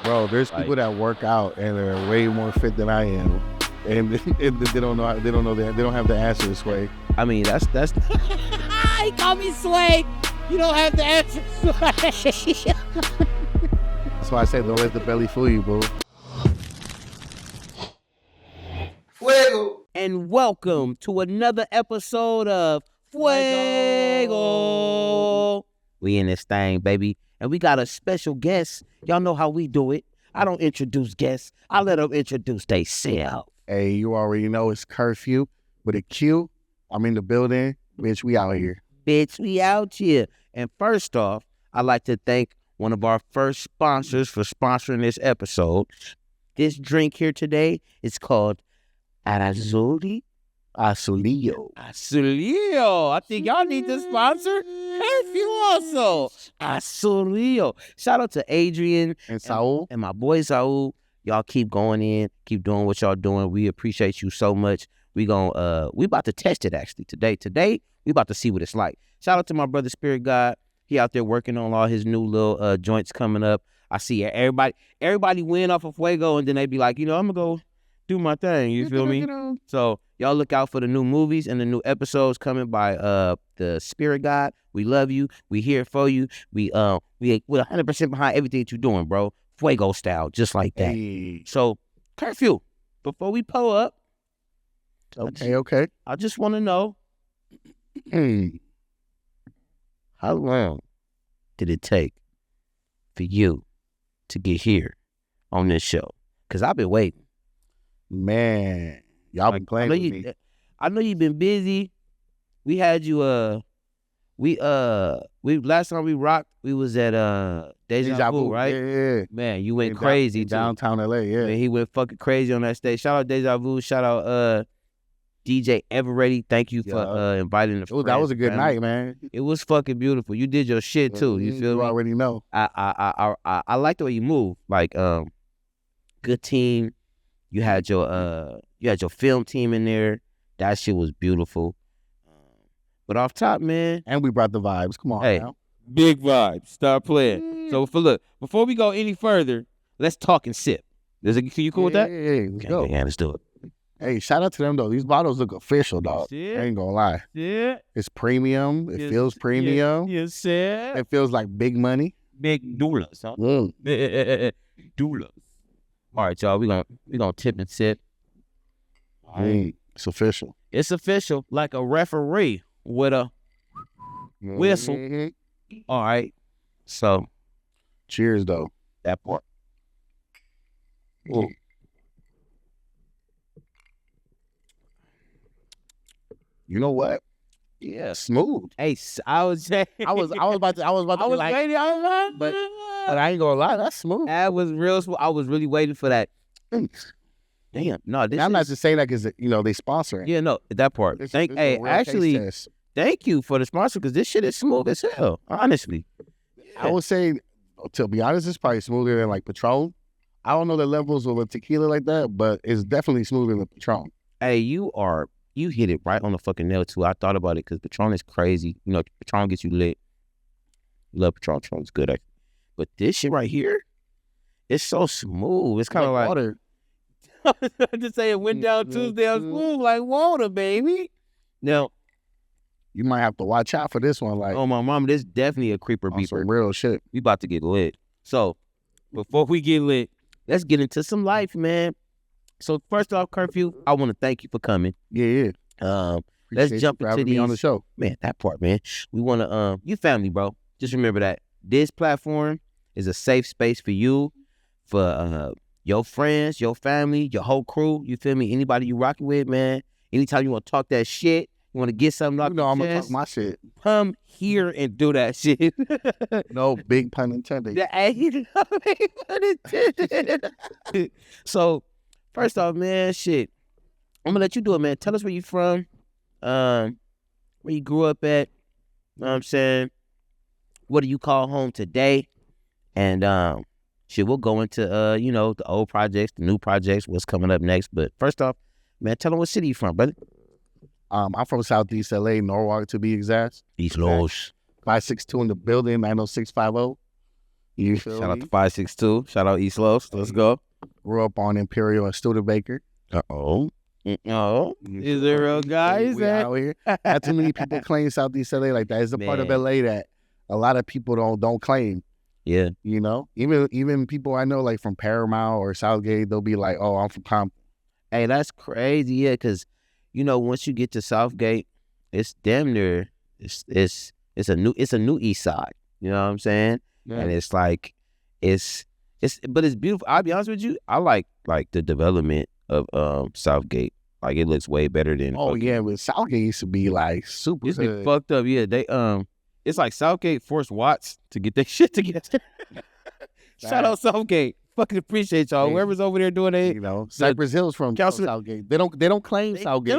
Bro, there's people that work out and are way more fit than I am, and they don't know. They don't know that. They don't have the answer this way. I mean, that's. He called me Sway. You don't have the answer, Sway. That's why I say don't let the belly fool you, bro. Fuego. And welcome to another episode of Fuego. We in this thing, baby. And we got a special guest. Y'all know how we do it. I don't introduce guests. I let them introduce themselves. Hey, you already know it's Qurfew with a Q. I'm in the building. Bitch, we out here. Bitch, we out here. And first off, I'd like to thank one of our first sponsors for sponsoring this episode. This drink here today is called Azulillo. Azulillo. I think y'all need to sponsor Qurfew also. Azulillo. Shout out to Adrian And Saul. and my boy Saul. Y'all keep going in, keep doing what y'all doing. We appreciate you so much. We about to test it actually today. Today, we about to see what it's like. Shout out to my brother Spirit God. He out there working on all his new little joints coming up. I see everybody win off of Fuego, and then they be like, I'm gonna go do my thing. You feel me? So y'all look out for the new movies and the new episodes coming by the Spirit God. We love you. We here for you. We're 100% behind everything that you're doing, bro. Fuego style, just like that. Hey. So, Qurfew, before we pull up, Okay. I just want to know, how long did it take for you to get here on this show? Because I've been waiting. Man, y'all been playing with me. I know you've been busy. We had you last time we rocked, we was at Deja Vu, right? Yeah. Man, you went crazy in downtown LA, yeah. Man, he went fucking crazy on that stage. Shout out Deja Vu. Shout out DJ Everready. Thank you for inviting the friends. That was a good night, man. It was fucking beautiful. You did your shit too. You feel You me? already know. I like the way you move. Like good team. You had your film team in there. That shit was beautiful. But off top, man. And we brought the vibes. Come on now. Big vibes. Start playing. So before we go any further, let's talk and sip. You cool with that? Yeah, let's go. Yeah, let's do it. Hey, shout out to them though. These bottles look official, dog. I ain't gonna lie. Yeah. It's premium. It feels premium. Yes, sir. It feels like big money. Big doulas, huh? Doulas. All right, y'all. We gonna tip and sip. All right. It's official. It's official, like a referee with a whistle. Mm-hmm. All right. So, cheers, though. that part. Ooh. You know what? Yeah. Smooth. Hey, I was about to. I was about to be like, waiting. but I ain't gonna lie, that's smooth. That was real smooth. I was really waiting for that. Damn. No, I'm not just saying that because they sponsor it. Yeah, no, that part. Thank you for the sponsor because this shit is smooth as hell. Honestly, I would say, to be honest, it's probably smoother than like Patron. I don't know the levels of a tequila like that, but it's definitely smoother than Patron. Hey, you hit it right on the fucking nail too. I thought about it because Patron is crazy. Patron gets you lit. Love Patron. Patron's good, actually. But this shit right here, it's so smooth. It's kind of like water. Just say it went down Tuesday on smooth like water, baby. Now, you might have to watch out for this one. Like, oh my mama, this definitely a creeper on beeper. some real shit. We about to get lit. So before we get lit, let's get into some life, man. So first off, Qurfew, I want to thank you for coming. Yeah. Let's jump into these on the show. Man, that part, man. We want to you family, bro. Just remember that this platform is a safe space for you, for your friends, your family, your whole crew. You feel me? Anybody you rocking with, man. Anytime you want to talk that shit, you want to get something off your I'm chest, gonna talk my shit. come here and do that shit. No big pun intended. So, first off, man, shit. I'm gonna let you do it, man. Tell us where you from, where you grew up at. You know what I'm saying? What do you call home today? And shit, we'll go into the old projects, the new projects, what's coming up next. But first off, man, tell them what city you from, brother. I'm from Southeast LA, Norwalk to be exact. East Los. 562 in the building, 90650. You feel Shout out me? to 562. Shout out East Los. Let's go. Grew up on Imperial and Studebaker. Uh-oh. Oh, You is feel there me? real guys We that out here. Not too many people claim Southeast LA like that. It's a part of Man. LA that a lot of people don't claim. Yeah. You know, even people I know like from Paramount or Southgate, they'll be like, "Oh, I'm from Compton." Hey, that's crazy. Yeah, because once you get to Southgate, it's damn near it's a new East Side. You know what I'm saying? Yeah. And it's like but it's beautiful. I'll be honest with you. I like the development of Southgate. Like it looks way better than. Oh yeah, but Southgate used to be like super. It's been hood. fucked up. Yeah, they it's like Southgate forced Watts to get their shit together. Shout out Southgate. Fucking appreciate y'all. Hey, Whoever's over there doing it. You know, Cypress Hill's from Council- Southgate. They don't claim Southgate.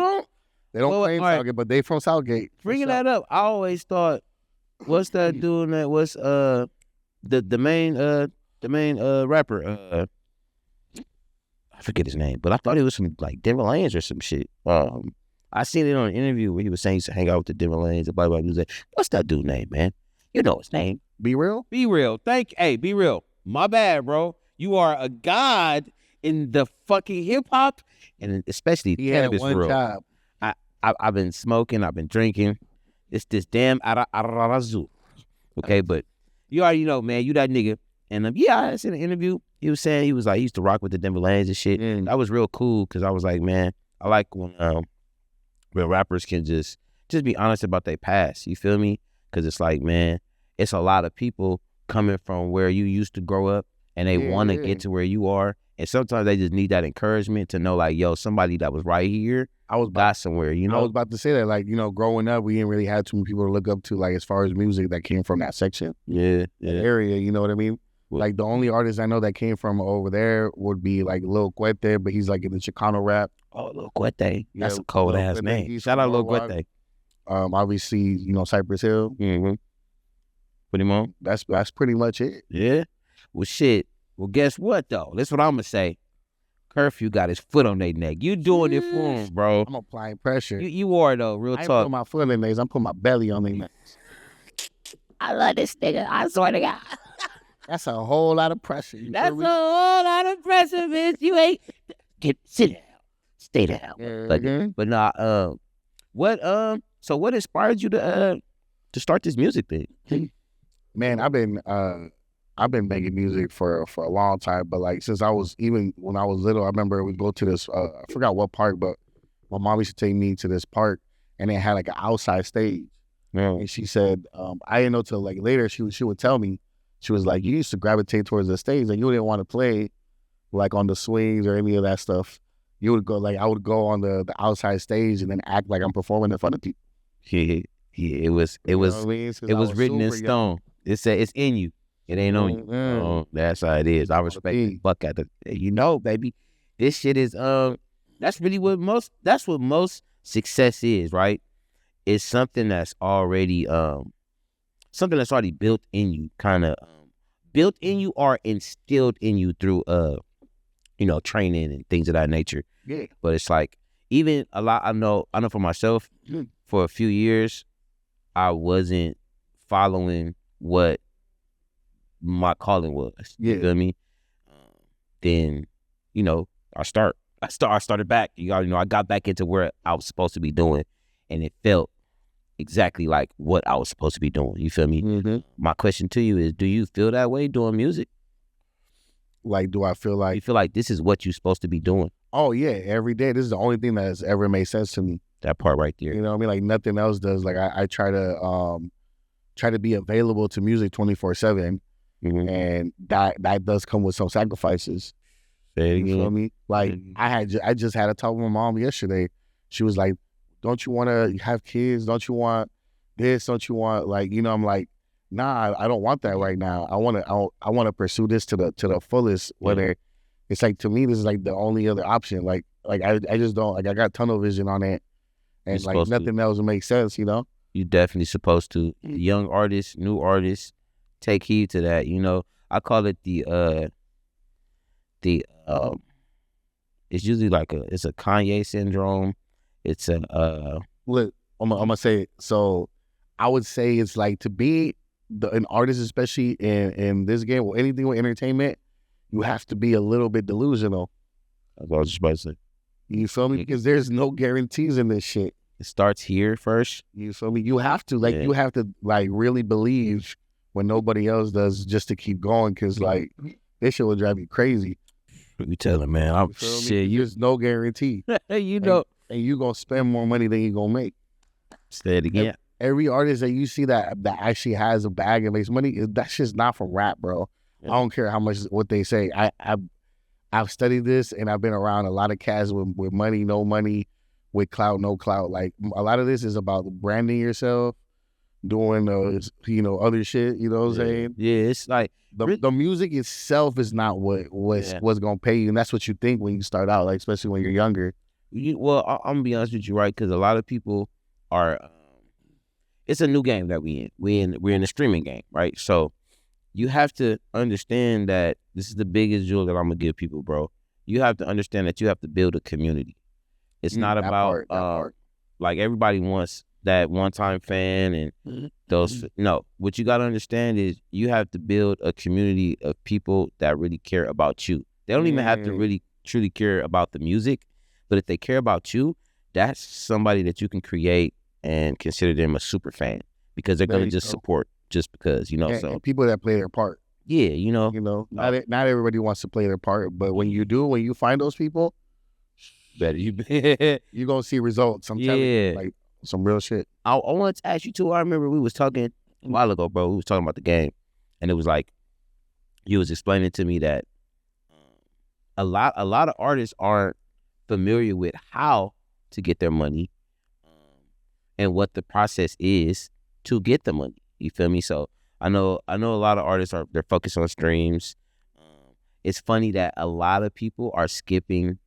They don't Well, claim all right. Southgate, but they from Southgate. for Bringing sure. that up, I always thought, what's that dude that was the main rapper I forget his name, but I thought it was from like Denver Lanes or some shit. I seen it on an interview where he was saying he used to hang out with the Denver Lanes and blah blah. He was like, what's that dude name, man? You know his name. Be real. Be real. Be real. My bad, bro. You are a god in the fucking hip hop and especially He had cannabis one world. job. I've been smoking, I've been drinking. It's this damn Arazu. Okay, but you already know, man, you that nigga. And I seen an interview. He was saying he used to rock with the Denver Lanes and shit. Mm. That was real cool because I was like, man, I like when rappers can just be honest about their past. You feel me? Because it's like, man, it's a lot of people coming from where you used to grow up and they want to get to where you are. And sometimes they just need that encouragement to know, like, yo, somebody that was right here got somewhere, you I was know? about to say that, like, growing up, we didn't really have too many people to look up to, like, as far as music that came from that section, Yeah. that area, you know what I mean? Well- Like, the only artist I know that came from over there would be, like, Lil Quete, but he's, like, in the Chicano rap. Oh, Lil Quete. Yeah, That's a cold-ass Lil Quete, name. he's Shout from out Lil Norwalk. Quete. Obviously, Cypress Hill. Mm-hmm. Put him on? That's pretty much it. Yeah. Well, shit. Well, guess what, though? That's what I'm going to say. Qurfew got his foot on their neck. You doing it for him, bro. I'm applying pressure. You are, though. Real I ain't talk. putting my foot in their necks. I'm putting my belly on their necks. I love this nigga. I swear to God. That's a whole lot of pressure. You That's feel a me? whole lot of pressure, bitch. You ain't. Sit down. Stay down. Mhm. But nah, so what inspired you to start this music thing? Man, I've been making music for a long time, but like since even when I was little, I remember we'd go to this I forgot what park, but my mom used to take me to this park and it had like an outside stage. Yeah. And she said, I didn't know till like later she would tell me, she was like, you used to gravitate towards the stage and you didn't want to play like on the swings or any of that stuff. You would go I would go on the outside stage and then act like I'm performing in front of people. Yeah. It was You know what I mean? 'Cause it I was written in super young. stone. It said it's in you. It ain't on you. Mhm. Oh, that's how it is. I respect the be. fuck out of baby. This shit is that's really what most success is, right? It's something that's already built in you, kind of built in you or instilled in you through training and things of that nature. Yeah. But it's like even a lot I know for myself, for a few years I wasn't following what my calling was. You Yeah. feel me? Then, I started back. I got back into where I was supposed to be doing, and it felt exactly like what I was supposed to be doing. You feel me? Mm-hmm. My question to you is, do you feel that way doing music? Like, do I feel You like, feel like this is what you're supposed to be doing? oh yeah, every day, this is the only thing that has ever made sense to me. That part right there. You know what I mean? Like nothing else does. Like I try to be available to music 24/7, Mhm. and that does come with some sacrifices. Say it You feel again. me? Like Mhm. I just had a talk with my mom yesterday. She was like, "Don't you want to have kids? Don't you want this? Don't you want like I'm like, nah, I don't want that right now. I want to pursue this to the fullest. Whether it's like to me, this is like the only other option. Like I just don't like I got tunnel vision on it, and You're like supposed to. nothing else makes sense. You definitely supposed to. Young artists, new artists, take heed to that. I call it the it's usually like it's a Kanye syndrome. It's a Look, I'm gonna say it. So I would say it's like to be an artist, especially in this game or anything with entertainment, you have to be a little bit delusional. That's what I was just about to say. You feel me? Because there's no guarantees in this shit. It starts here first. You feel me? You have to you have to like really believe when nobody else does, just to keep going. Because like this shit will drive you crazy. You telling, man? I'm shit. There's no guarantee. You know, and you gonna spend more money than you gonna make. Say it again. Every artist that you see that actually has a bag and makes money, that's just not from rap, bro. Yeah. I don't care how much what they say. I've studied this, and I've been around a lot of cats with money, no money, with clout, no clout. Like a lot of this is about branding yourself, doing other shit. You know what I'm saying? Yeah, it's like the music itself is not what's gonna pay you, and that's what you think when you start out, like especially when you're younger. Well, I'm gonna be honest with you, right? Because a lot of people are. It's a new game that we're in a streaming game, right? So you have to understand that this is the biggest jewel that I'm gonna give people, bro. You have to understand that you have to build a community. It's not about like everybody wants that one-time fan and those. No, what you got to understand is you have to build a community of people that really care about you. They don't even have to really truly care about the music, but if they care about you, that's somebody that you can create and consider them a super fan because they're gonna just support just because, you know. And people that play their part. Yeah, you know. Not everybody wants to play their part, but when you find those people, better you're gonna see results. I'm telling you, like some real shit. I wanted to ask you too. I remember we was talking a while ago, bro. We was talking about the game, and it was like you was explaining to me that a lot of artists aren't familiar with how to get their money and what the process is to get the money. You feel me? So I know a lot of artists they're focused on streams. It's funny that a lot of people are skipping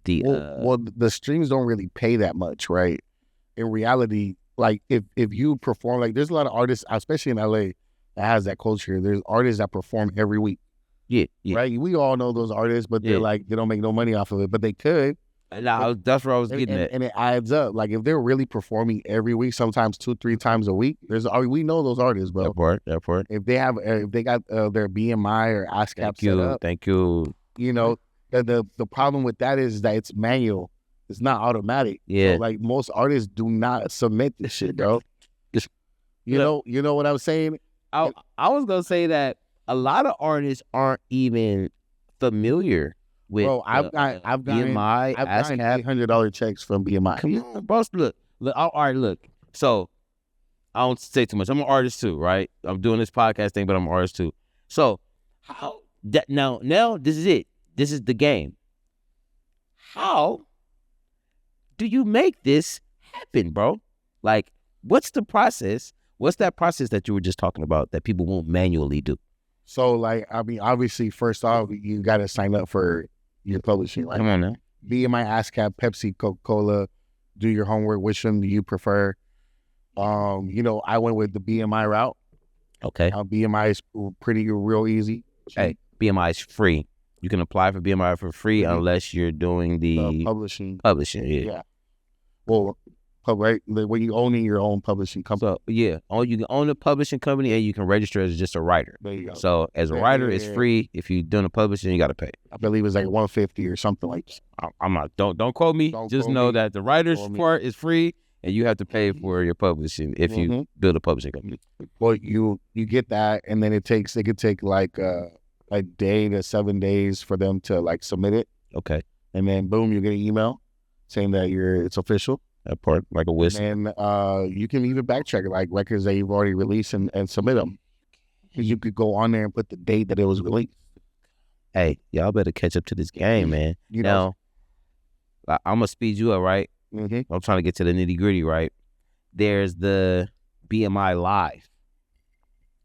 the streams don't really pay that much, right? In reality, like if you perform, like there's a lot of artists, especially in LA, that has that culture. There's artists that perform every week. Yeah. Right? We all know those artists, but they're like, they don't make no money off of it, but they could. That's where I was getting at. And it adds up. Like if they're really performing every week, sometimes 2-3 times a week, we know those artists, bro. That part. If they got their BMI or ASCAP set up. Thank you. You know, the problem with that is that it's manual. It's not automatic. Yeah. So like most artists do not submit this shit, bro. You know what I'm saying? I was gonna say that a lot of artists aren't even familiar with. Bro, I've gotten BMI, $800 checks from BMI. Come on, bro. Look. All right, look. So I don't say too much. I'm an artist too, right? I'm doing this podcast thing, but I'm an artist too. So how that now this is it. This is the game. How do you make this happen, bro? Like, what's the process? What's that process that you were just talking about that people won't manually do? So, like, I mean, obviously, first off, you got to sign up for your publishing. Like, come on now. BMI, ASCAP, Pepsi, Coca-Cola. Do your homework. Which one do you prefer? I went with the BMI route. Okay. BMI is real easy. Hey, BMI is free. You can apply for BMI for free unless you're doing the publishing. Publishing, yeah. Well, right, when you owning your own publishing company. So you can own a publishing company and you can register as just a writer. There you go. So as a writer, it's free. If you're doing a publishing, you got to pay. I believe it's like $150 or something like that. I'm not. Don't quote me. Just know that the writer's part is free, and you have to pay for your publishing if you build a publishing company. Well, you get that, and then it could take like a day to 7 days for them to like submit it. Okay. And then boom, you get an email saying that it's official. That part, like a whistle. And you can even backtrack like records that you've already released and submit them. Because you could go on there and put the date that it was released. Hey, y'all better catch up to this game, man. Now, I'm going to speed you up, right? Mm-hmm. I'm trying to get to the nitty gritty, right? There's the BMI Live.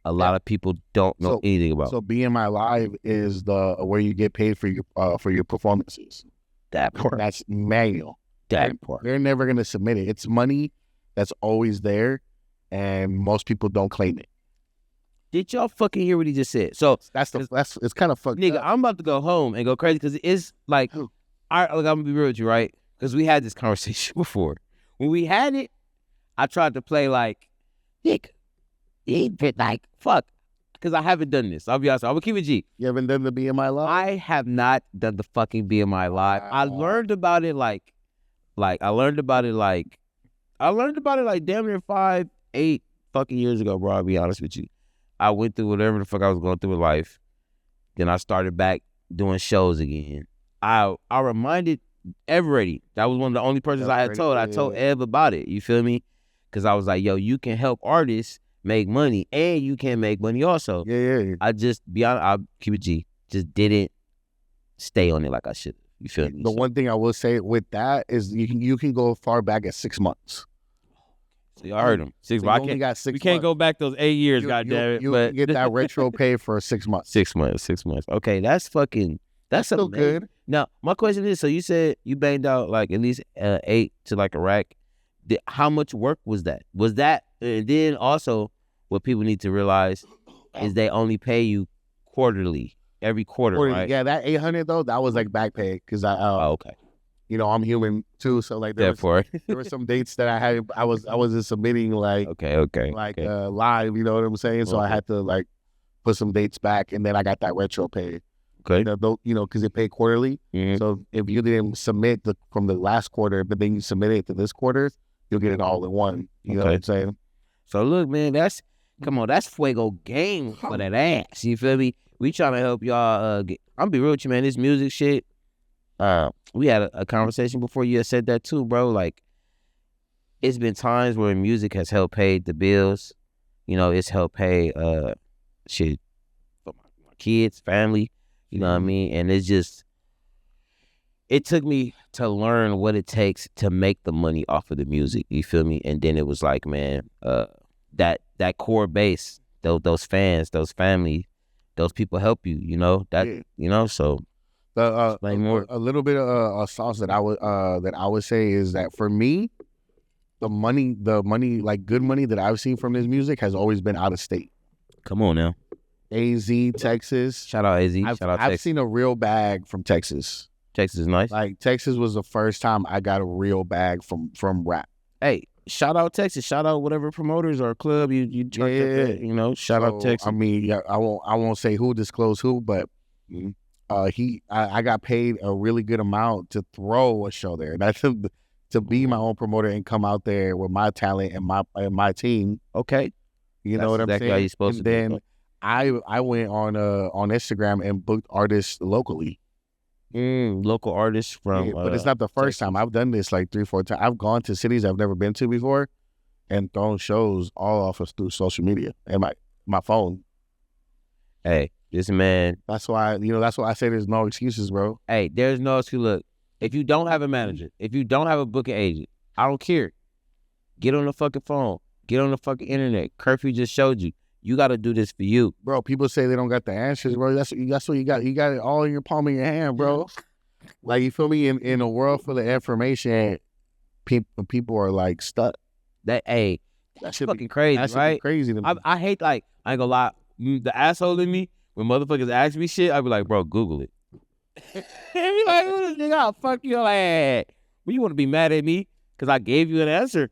A lot of people don't know anything about. So BMI Live is the where you get paid for your performances. That part. That's manual. That part. They're never gonna submit it. It's money that's always there, and most people don't claim it. Did y'all fucking hear what he just said? So it's kind of fucked nigga, up. I'm about to go home and go crazy because it's like, I'm gonna be real with you, right? Because we had this conversation before. When we had it, I tried to play like, Nick, like, fuck. Because I haven't done this. I'll be honest. I will keep it G. You haven't done the BMI live? I have not done the fucking BMI live. I learned about it like damn near 5-8 fucking years ago, bro. I'll be honest with you. I went through whatever the fuck I was going through in life. Then I started back doing shows again. I reminded Eveready. That was one of the only persons I had told. I told Ev about it. You feel me? Because I was like, yo, you can help artists make money, and you can make money also. Yeah. I just, be honest, I'll keep it G. Just didn't stay on it like I should. You feel me? The one thing I will say with that is you can go far back as 6 months. See, I heard him. 6 So months. you only got 6 We can't go back those 8 years, goddamn. You can get that retro pay for 6 months. 6 months. 6 months. Okay, that's still good. Now, my question is, so you said you banged out like at least 8 to like a rack. How much work was that? And then also, what people need to realize is they only pay you quarterly, every quarter, right? Yeah, that 800 though, that was like back pay because okay. You know, I'm human too, so like there were some dates that I had. I wasn't submitting like live. You know what I'm saying? So I had to like put some dates back, and then I got that retro pay. Okay. You know, because it paid quarterly. Mm-hmm. So if you didn't submit from the last quarter, but then you submit it to this quarter, you'll get it all in one. You know what I'm saying? So look, man, that's Fuego game for that ass. You feel me? We trying to help y'all. I'm be real with you, man. This music shit. We had a conversation before you had said that too, bro. Like, it's been times where music has helped pay the bills. You know, it's helped pay shit for my kids, family. You know what I mean? And it took me to learn what it takes to make the money off of the music. You feel me? And then it was like, man, that core base, those fans, those family, those people help you. You know you know. So more. A little bit of sauce that I would say is that for me, the money, like good money that I've seen from this music has always been out of state. Come on now. AZ, Texas. Shout out AZ. Shout out Texas. I've seen a real bag from Texas. Texas is nice. Like, Texas was the first time I got a real bag from rap. Hey, shout out Texas. Shout out whatever promoters or club you turned up, you know. Shout out Texas. I mean, yeah, I won't say who disclosed who, but I got paid a really good amount to throw a show there. That's to be my own promoter and come out there with my talent and my team. Okay. You know what I'm saying? How you're supposed to then do. I went on Instagram and booked artists locally. Local artists from but it's not the first time. I've done this like 3-4 times. I've gone to cities I've never been to before and thrown shows all off of through social media and my phone. Hey, this man. That's why I say there's no excuses, bro. Hey, there's no excuse. Look, if you don't have a manager, if you don't have a booking agent, I don't care. Get on the fucking phone. Get on the fucking internet. Qurfew just showed you. You got to do this for you. Bro, people say they don't got the answers, bro. That's what you got. You got it all in your palm of your hand, bro. Like, you feel me? In a world full of information, people are like stuck. That's fucking crazy, that right? Be crazy to me. I hate, like, I ain't gonna lie. The asshole in me, when motherfuckers ask me shit, I be like, bro, Google it. And be like, who this nigga? I'll fuck you. Like, well, you want to be mad at me because I gave you an answer?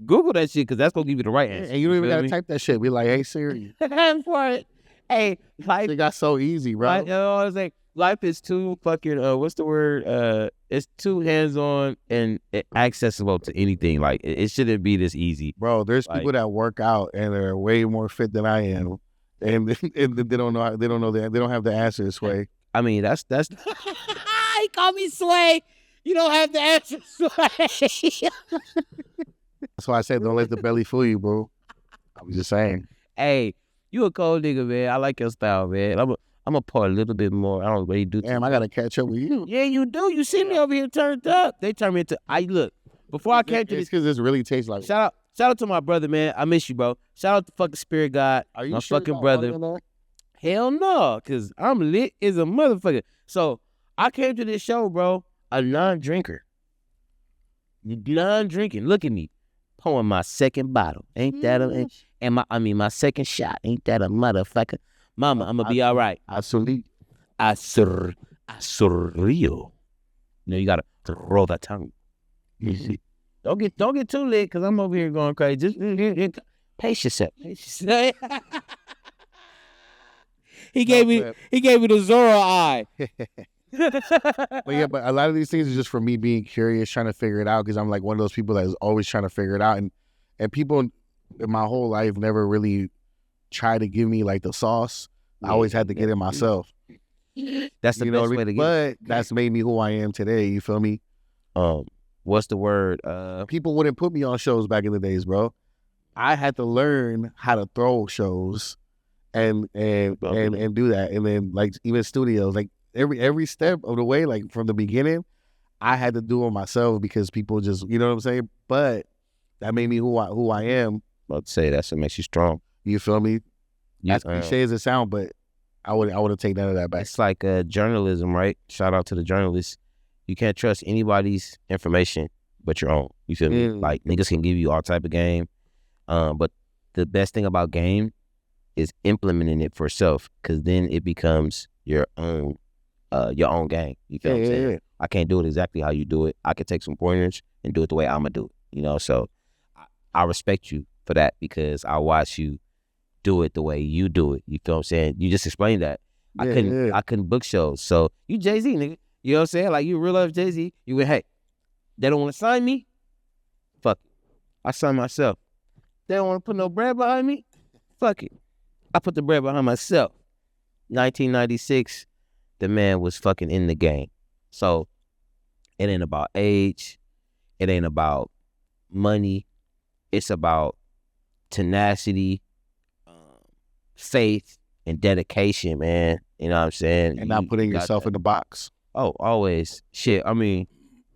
Google that shit because that's going to give you the right answer. And you don't even got to type that shit. Be like, hey, Siri. For it. Hey, life. It got so easy, bro. You know what I'm saying? Life is too fucking, what's the word? It's too hands-on and accessible to anything. Like, it shouldn't be this easy. Bro, there's people that work out and are way more fit than I am. And they don't know they don't have the answer this way. I mean, that's he called me Sway. You don't have the answer, Sway. That's why I said don't let the belly fool you, bro. I'm just saying. Hey, you a cold nigga, man. I like your style, man. I'm gonna pour a little bit more. I don't really do. Damn, I gotta catch up with you. Yeah, you do. You see me over here turned up. They turned me into. Look. Before I came to this, because this really tastes like. Shout out to my brother, man. I miss you, bro. Shout out to fucking Spirit God. Are you my sure fucking brother? Hell no, cause I'm lit as a motherfucker. So I came to this show, bro, a non-drinker. Non-drinking. Look at me. Pouring my second bottle. Ain't that my second shot. Ain't that a motherfucker? Mama, I'm gonna be all right. Azulillo. Azulillo. No, you gotta roll that tongue. Don't get too lit, cause I'm over here going crazy. Just Pace yourself. He gave me the Zorro eye. But yeah, but a lot of these things are just for me being curious, trying to figure it out, because I'm like one of those people that is always trying to figure it out, and people in my whole life never really tried to give me like the sauce. I always had to get it myself. That's the best way to get it. But that's made me who I am today. You feel me? What's the word? People wouldn't put me on shows back in the days, bro. I had to learn how to throw shows and do that, and then like even studios, like every step of the way, like from the beginning, I had to do it myself because people just, you know what I'm saying. But that made me who I am. About to say that's what makes you strong. You feel me? As cliche as it sounds, but I would take none of that back. It's like journalism, right? Shout out to the journalists. You can't trust anybody's information but your own. You feel me? Like niggas can give you all type of game, but the best thing about game is implementing it for self, because then it becomes your own game. You feel what I'm saying? Yeah. I can't do it exactly how you do it. I can take some pointers and do it the way I'm gonna do it. You know, so I respect you for that, because I watch you do it the way you do it. You feel what I'm saying? You just explained that. I couldn't book shows. So you Jay-Z, nigga. You know what I'm saying? Like, you real life Jay-Z. You went, hey, they don't want to sign me? Fuck it. I sign myself. They don't want to put no bread behind me? Fuck it. I put the bread behind myself. 1996, the man was fucking in the game. So it ain't about age. It ain't about money. It's about tenacity, faith, and dedication, man. You know what I'm saying? And not putting yourself in the box. Oh, always. Shit, I mean,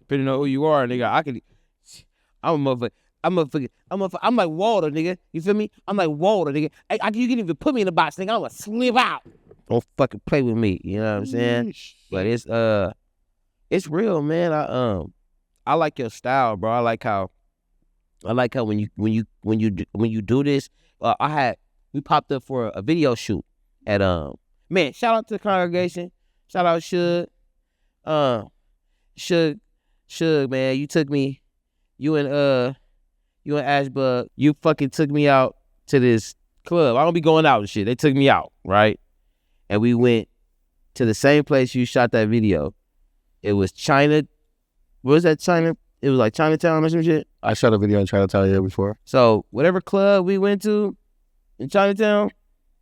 depending on who you are, nigga, I'm like Walter, nigga. You feel me? I'm like Walter, nigga. You can even put me in the box, nigga. I'm gonna slip out. Don't fucking play with me. You know what I'm saying? But it's real, man. I like your style, bro. I like how when you do this. We popped up for a video shoot at man. Shout out to the congregation. Shout out Suge, man. You took me. You and Ashbug. You fucking took me out to this club. I don't be going out and shit. They took me out, right? And we went to the same place you shot that video. It was China. What was that, China? It was like Chinatown or some shit. I shot a video in Chinatown here before. So whatever club we went to in Chinatown,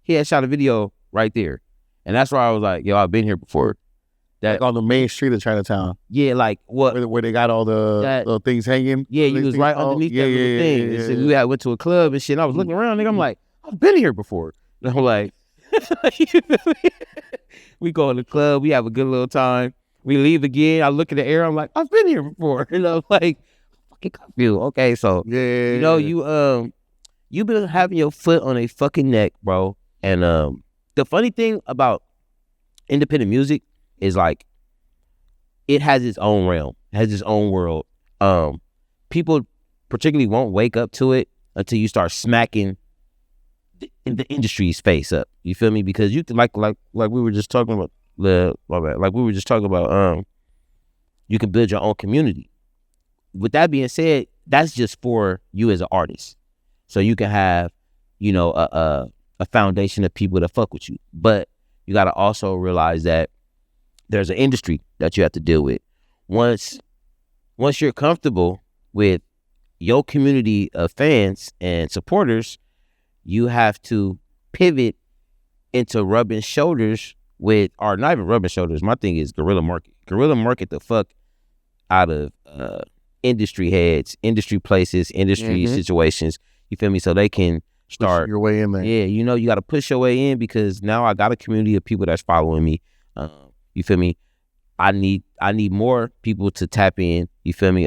he had shot a video right there. And that's why I was like, yo, I've been here before. That like on the main street of Chinatown. Yeah, like what? Where they got all the things hanging. Yeah, you was right underneath that little thing. Yeah. So we went to a club and shit. And I was looking around, nigga. I'm like, I've been here before. And I'm like, we go in the club. We have a good little time. We leave again. I look in the air. I'm like, I've been here before. You know, like, fucking Qurfew. Okay, so you know, you been having your foot on a fucking neck, bro. And the funny thing about independent music is like it has its own realm, it has its own world. People particularly won't wake up to it until you start smacking the industry's face up. You feel me? Because you like we were just talking about you can build your own community. With that being said, that's just for you as an artist. So you can have, you know, a foundation of people that fuck with you. But you got to also realize that there's an industry that you have to deal with. Once you're comfortable with your community of fans and supporters, you have to pivot into rubbing shoulders with, or not even rubbing shoulders. My thing is guerrilla market the fuck out of industry heads, industry places, industry situations. You feel me? So they can start push your way in there. Yeah, you know, you got to push your way in, because now I got a community of people that's following me. You feel me? I need more people to tap in. You feel me?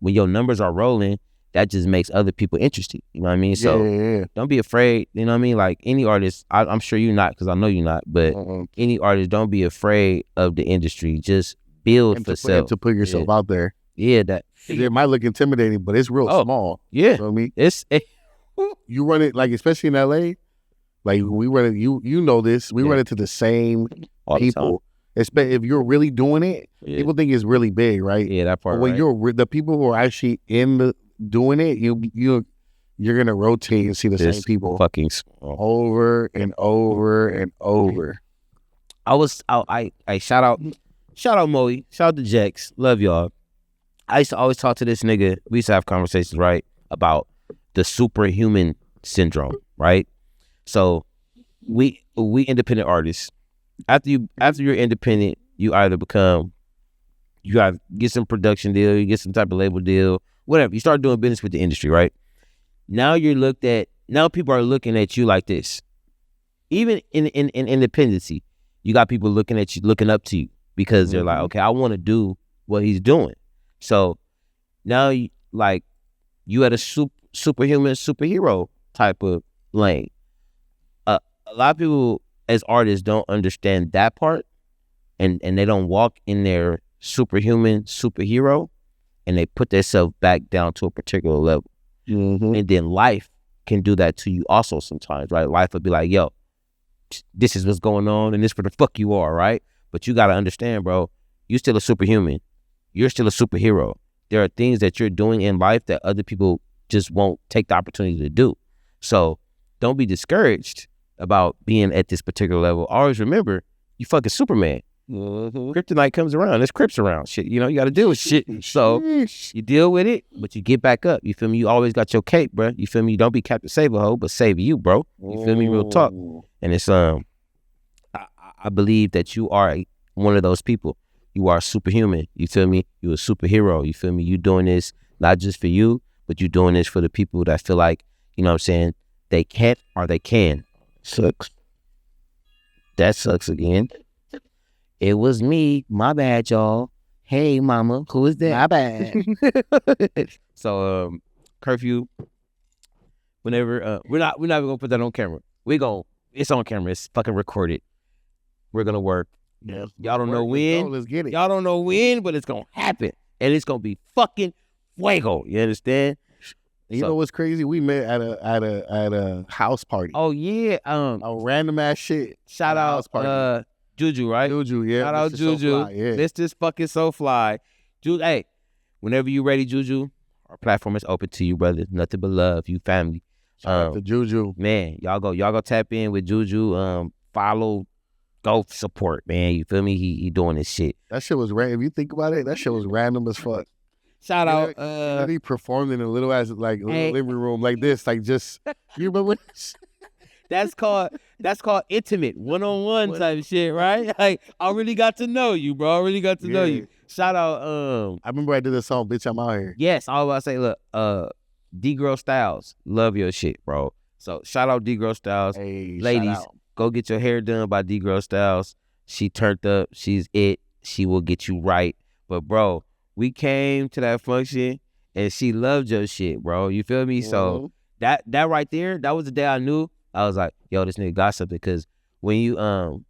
When your numbers are rolling, that just makes other people interested. You know what I mean? So don't be afraid. You know what I mean? Like any artist, I'm sure you're not, because I know you're not. But any artist, don't be afraid of the industry. Just build for self. To put yourself out there. Yeah, that. It might look intimidating, but it's real small. Yeah. You know what I mean? It's you run it, like, especially in LA, like we run it, you know this, we run into the same people. If you're really doing it, people think it's really big, right? Yeah, that part. But when you're the people who are actually doing it, you're gonna rotate and see the same people fucking small. over and over and over. I shout out Moe, shout out to Jex, love y'all. I used to always talk to this nigga. We used to have conversations, right, about the superhuman syndrome, right? So we independent artists. After you're independent, you either get some production deal, you get some type of label deal, whatever. You start doing business with the industry, right? Now people are looking at you like this. Even in independency, you got people looking at you, looking up to you because they're like, okay, I want to do what he's doing. So now you at a superhuman superhero type of lane. A lot of people as artists don't understand that part, and they don't walk in their superhuman superhero, and they put themselves back down to a particular level. And then life can do that to you also sometimes, right? Life will be like, yo, this is what's going on, and this where the fuck you are, right? But you got to understand, bro, you're still a superhuman. You're still a superhero. There are things that you're doing in life that other people just won't take the opportunity to do. So don't be discouraged about being at this particular level. Always remember, you fucking Superman. Kryptonite comes around. There's Crips around. Shit, you got to deal with shit. So you deal with it, but you get back up. You feel me? You always got your cape, bro. You feel me? You don't be Captain Save-A-Ho, but save you, bro. You feel me? Real talk. And it's I believe that you are one of those people. You are superhuman. You feel me? You're a superhero. You feel me? You doing this not just for you, but you doing this for the people that feel like, you know what I'm saying, they can't or they can. Sucks. That sucks again. It was me. My bad, y'all. Hey, mama. Who is that? My bad. So, Qurfew, whenever, we're not even going to put that on camera. It's on camera. It's fucking recorded. We're going to work. Yeah. Y'all don't know when. Let's get it. Y'all don't know when, but it's going to happen. And it's going to be fucking fuego. You understand? You know what's crazy? We met at a house party. Oh, yeah. A random ass shit. Shout out Juju, right? Juju, yeah. Shout out Juju. So yeah. This just fucking so fly. Juju, hey, whenever you ready, Juju, our platform is open to you, brother. Nothing but love. You family. Shout out to Juju. Man, y'all go tap in with Juju. Follow, go support, man. You feel me? He doing this shit. That shit was random. If you think about it, that shit was random as fuck. Shout out. He performed in a little ass little living room like this, like just you remember this? That's called intimate, one-on-one type shit, right? Like, I really got to know you, bro. I really got to know you. Shout out, I remember I did this song, Bitch, I'm Out Here. Yes, I was about to say, look, D-Girl Styles, love your shit, bro. So, shout out D-Girl Styles. Hey, ladies, go get your hair done by D-Girl Styles. She turned up. She's it. She will get you right. But, bro, we came to that function, and she loved your shit, bro. You feel me? So, that right there, that was the day I knew. I was like, yo, this nigga got something. Because when you,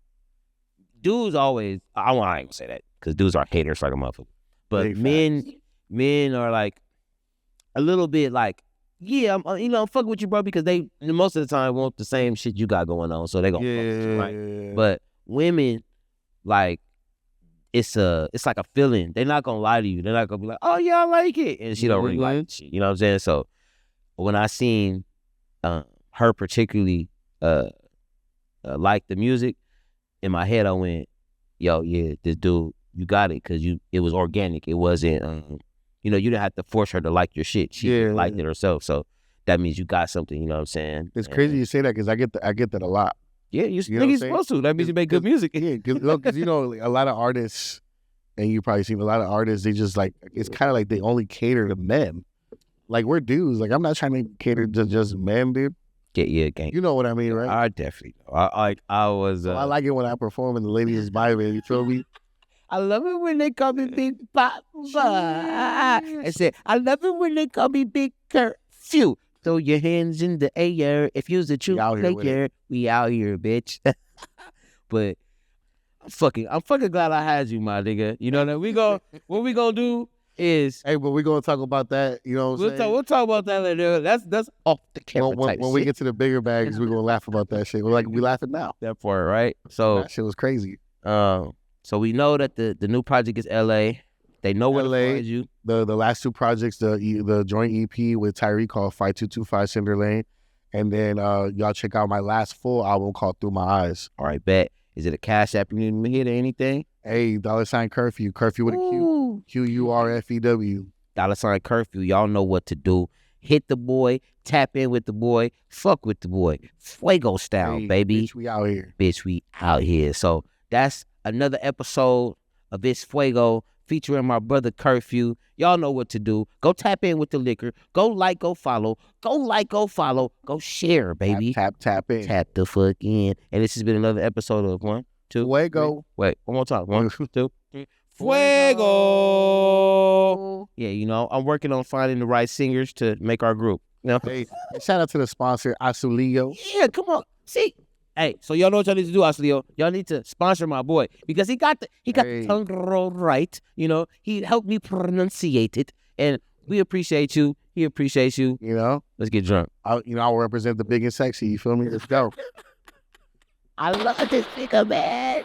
dudes always, I ain't gonna say that because dudes are haters like a motherfucker. But men are like a little bit like, yeah, I'm fucking with you, bro, because they most of the time want the same shit you got going on. So they gonna fuck with you, right? But women, like, it's like a feeling. They're not gonna lie to you. They're not gonna be like, oh, yeah, I like it. And she don't really like shit. You know what I'm saying? So when I seen, her particularly like the music, in my head I went, yo, yeah, this dude, you got it, because it was organic. It wasn't you didn't have to force her to like your shit. She liked it herself. So that means you got something, you know what I'm saying? It's crazy you say that because I get that a lot. Yeah, you think you're supposed to. That means you make good music. Yeah, because a lot of artists, and you probably seen a lot of artists, they just like, it's kind of like they only cater to men. Like, we're dudes. Like, I'm not trying to cater to just men, dude. Gang. You know what I mean, right? I definitely know. I was. I like it when I perform and the ladies is vibing. You feel me? I love it when they call me Big Papa. I said, I love it when they call me Big Qurfew. Throw your hands in the air. If you's a true player, we out here, bitch. But I'm fucking glad I had you, my nigga. You know that what we gonna do is, hey, but we're gonna talk about that. You know what I'm saying? We'll talk about that later. That's off the camera when we get to the bigger bags, we're gonna laugh about that shit. We laughing now. That part, right? So that shit was crazy. So we know that the new project is LA. They know where to LA. find you. The last 2 projects, the joint EP with Tyree called 5225 Cinder Lane. And then y'all check out my last full album called Through My Eyes. All right, bet. Is it a Cash App you need me hit or anything? Hey, $Qurfew. Qurfew with a Q. Ooh. Qurfew. $Qurfew. Y'all know what to do. Hit the boy. Tap in with the boy. Fuck with the boy. Fuego style, Hey, baby. Bitch, we out here. Bitch, we out here. So that's another episode of It's Fuego featuring my brother Qurfew. Y'all know what to do. Go tap in with the liquor. Go like, go follow. Go like, go follow. Go share, baby. Tap in. Tap the fuck in. And this has been another episode of 1, 2, Fuego. 3. Wait, one more time. 1, 2, 3. Fuego. Yeah, you know, I'm working on finding the right singers to make our group. You know? Hey, shout out to the sponsor, Azulillo. Yeah, come on. See? Hey, so y'all know what y'all need to do, Azulillo. Y'all need to sponsor my boy because he got the Hey. tongue roll right. You know, he helped me pronunciate it, and we appreciate you. He appreciates you. You know, Let's get drunk. I'll represent the big and sexy. You feel me? Let's go. I love this nigga, man.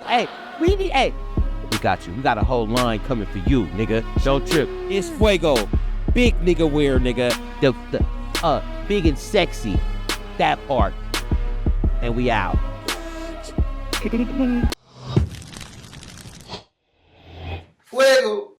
Hey, we got you. We got a whole line coming for you, nigga. Don't trip. It's Fuego. Big nigga wear, nigga. The big and sexy. That part. And we out. Fuego.